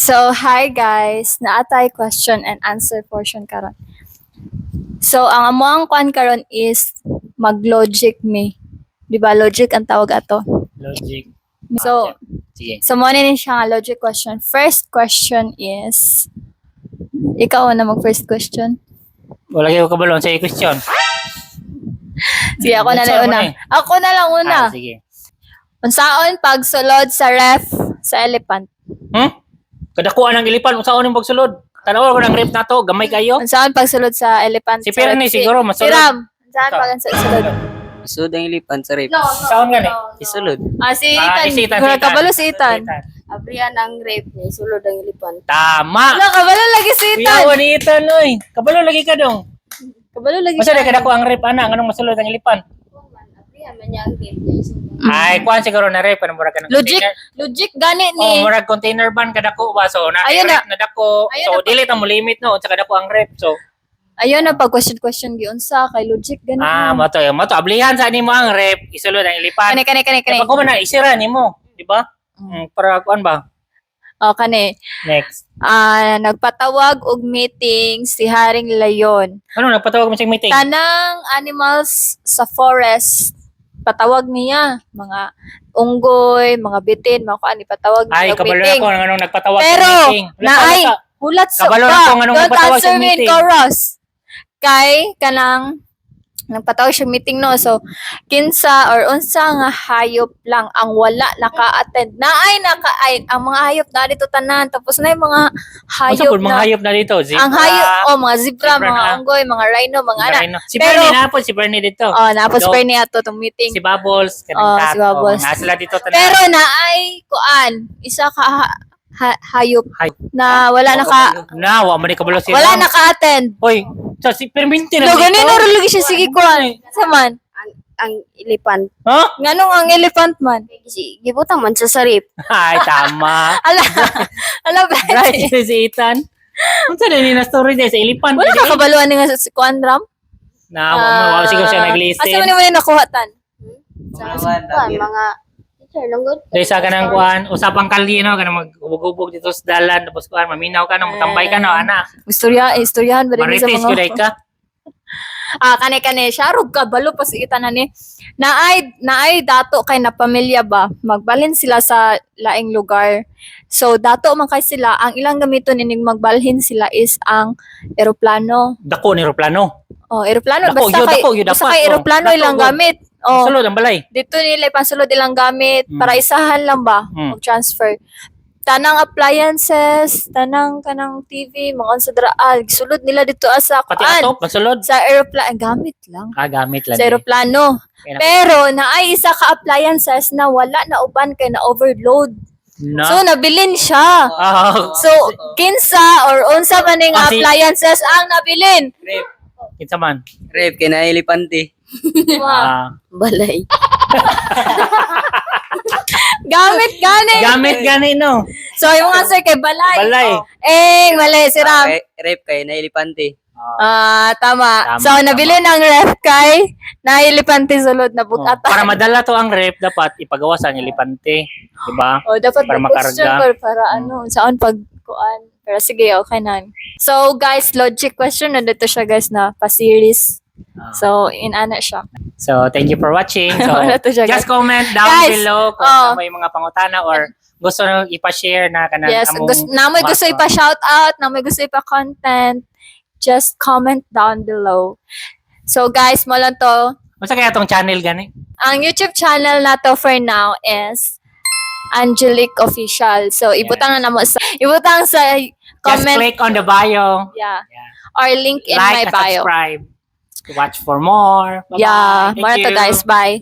So, hi guys. Naatay question and answer portion karon. So, ang amoang kwan karon is mag-logic me. Di ba logic ang tawag ato? Logic. So, Sige. mo ni siya nga logic question. First question is ikaw na mag first question. Wala kayo kabalon sa question. Sige, ako na lang una. Ako na lang una. Sige. Unsaon pagsulod sa ref sa elephant? Kadakuan ng ilipan, unsaon yung pagsulod? Tanaw ko ng rep na to, gamay kayo. Unsaon pagsulod sa elephant? Si Pirni siguro Si masulod. Ram. Unsaon pagsulod? Isud ang ilipan sa rip. Unsaon gani? Isulod. Si si Ethan. Ethan. Kabalo si Ethan. Abrihan ang rape niya, sulod ang ilipan. Tama. Wala, kabalo lagi si Ethan. Kuyawan ni Ethan, oy. Kabalo lagi ka dong. Kabalo lagi Masa na kadako ang rep ana, anong masulod ang ilipan? Abrihan man niya ang rape niya, sulod. Ay, kuan siguro na rep, ano mura ka ng Logic, container? logic gani Oh, ni. murag container ban kadako ba? So, na Ayun rep na dako. Ayun So, na pa- dili ta mo limit no, sa kadako ang rep. So, Ayun na pag question giunsa kay logic gani. mato ablihan sa nimo ang rep, isulod ang ilipan. Kani. Pag ko man na isira nimo, di ba? Para kuan ba? Oh, kani. Next. Nagpatawag og meeting si Haring Layon. Ano nagpatawag mo sa meeting? Tanang animals sa forest patawag niya, mga unggoy, mga bitin, mga kuan ipatawag niya Ay, og kabalo na meeting. ko ng anong nagpatawag Pero, sa meeting. naay, hulat sa Kabalo na ko ng anong Don't nagpatawag sa answer me in meeting. chorus. Kay, kanang, nagpatawag siya meeting no. So, kinsa or unsa nga hayop lang ang wala naka-attend. Ang mga hayop na dito tanan. Tapos na yung mga Hayop hayop mga na. hayop na dito. Zebra. Ang hayop, mga zebra, zebra mga na. unggoy, mga rhino, mga anak. Rhino. Si Pero- Bernie na po, si Bernie dito. Napos So, pa niya to itong meeting. Si Bubbles, kanang Oh, cat. si Bubbles. Sila dito tanan. Pero naay kuan, isa ka hayop Hayop. na wala Nawa, man kabalo si wala Ram. naka-attend. Hoy, so si perminti na No, dito. ganun na lagi siya sige kuan. Saman. Ang ilipan. Ha? Nganong ang elephant man? Kasi gibutang man sa rape. Ay, tama. Ala ba? Right, si Ethan. Kung saan ni na story din sa ilipan. Wala ka kabaluan nga sa kuan Ram? Wala siguro siya nag-listen. Asa man mo ni nakuha tan? Mga teacher lang good. So isa ka ng kuan, usapang kalino ka na maghubog-hubog dito sa dalan tapos kuan maminaw ka na matambay ka na ana. Istoryahan ba rin sa Marites mga gyud ka. kane siya rug kabalo pa si itanan ni. Naay dato kay na pamilya ba magbalhin sila sa laing lugar. So dato man kay sila ang ilang gamiton ining magbalhin sila is ang eroplano. Dako ni eroplano. Eroplano Dako, basta yun basta dapat. kay eroplano Dako, ilang good. gamit. Sulod ang balay. Dito nila ipansulod ilang gamit para isahan lang ba mag-transfer. Tanang appliances, tanang kanang TV, mga sa draal, sulod nila dito sa Pati kuan. ato pagsulod. Sa aeroplano, gamit lang. Gamit lang. Sa aeroplano. Pero naay isa ka appliances na wala na uban kay na overload. Na. So nabilin siya. So kinsa or unsa man ning Si- appliances ang nabilin? Kinsa man. Rip kay na ilipante. Balay. Gamit gani. Gamit gani no. So yung answer kay balay. Balay. Mali si Ram. Rip kay na ilipante. Tama. Tama, So nabili ng ref kay nailipante sulod na bugatan. Para madala to ang rep dapat ipagawa sa nilipante, di ba? Dapat para may question makarga. or para saan pagkuan. Pero sige, okay na. So guys, logic question na dito siya guys na pa-series. So inana siya. So, thank you for watching. So, Wala to siya, just guys. comment down Guys, below kung may mga pangutana or gusto nyo ipa-share na kanang Yes, namoy gusto ipa-shout out, namoy gusto ipa-content, just comment down below. So guys, mo lang to. Masa kaya tong channel gani? Ang YouTube channel na to for now is Angelique Official. So ibutang na namo sa Just comment, click on the bio. yeah, or link in my Like and bio. subscribe. To watch for more. Bye-bye. Yeah, Thank more to you. guys. Bye.